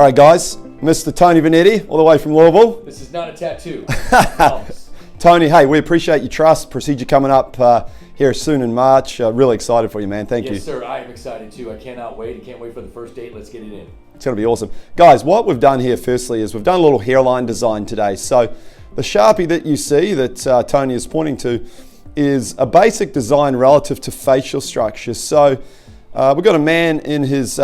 All right, guys, Mr. Tony Vanetti, all the way from Louisville. This is not a tattoo. Tony, hey, we appreciate your trust. Procedure coming up here soon in March. Really excited for you, man. Thank you. Yes, sir. I am excited too. I cannot wait. I can't wait for the first date. Let's get it in. It's going to be awesome. Guys, what we've done here firstly is we've done a little hairline design today. So the Sharpie that you see that Tony is pointing to is a basic design relative to facial structure. So we've got a man in his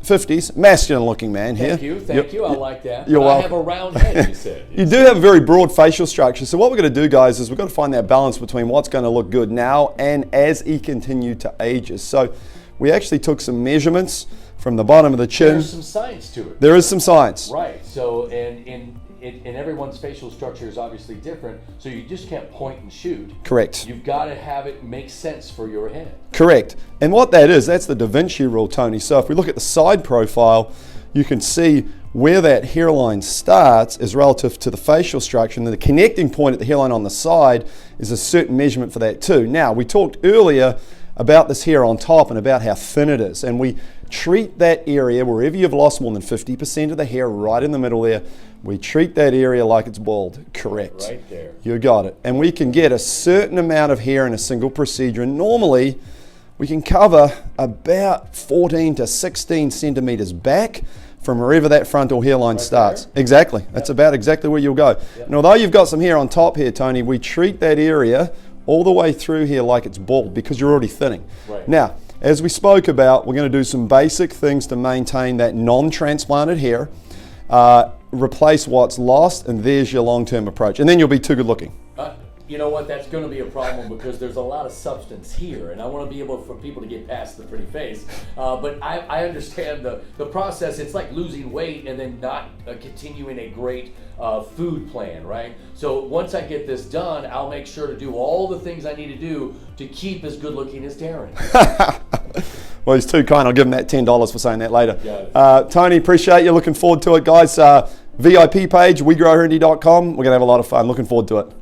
50s, masculine looking man here. Thank you. I like that. You're welcome. I have a round head, you said. You do have a very broad facial structure. So what we're going to do, guys, is we're going to find that balance between what's going to look good now and as he continued to ages. So we actually took some measurements from the bottom of the chin. There's some science to it. There is some science. Right. So, and everyone's facial structure is obviously different, so you just can't point and shoot. Correct. You've got to have it make sense for your head. Correct. And what that is, that's the Vinci Rule, Tony. So if we look at the side profile, you can see where that hairline starts is relative to the facial structure, and the connecting point at the hairline on the side is a certain measurement for that too. Now, we talked earlier about this hair on top and about how thin it is, and we treat that area wherever you've lost more than 50% of the hair right in the middle there. We treat that area like it's bald. Correct. Right there. You got it. And we can get a certain amount of hair in a single procedure, and normally we can cover about 14 to 16 centimeters back from wherever that frontal hairline starts. There? Exactly. That's about exactly where you'll go. Yep. And although you've got some hair on top here, Tony, we treat that area all the way through here like it's bald because you're already thinning. Right. Now, as we spoke about, we're going to do some basic things to maintain that non-transplanted hair, replace what's lost, and there's your long-term approach. And then you'll be too good looking. You know what, that's going to be a problem because there's a lot of substance here, and I want to be able for people to get past the pretty face. But I understand the process. It's like losing weight and then not continuing a great food plan, right? So once I get this done, I'll make sure to do all the things I need to do to keep as good looking as Darren. Well, he's too kind. I'll give him that $10 for saying that later. Got it. Tony, appreciate you. Looking forward to it, guys. VIP page, wegrowhairindie.com. We're going to have a lot of fun. Looking forward to it.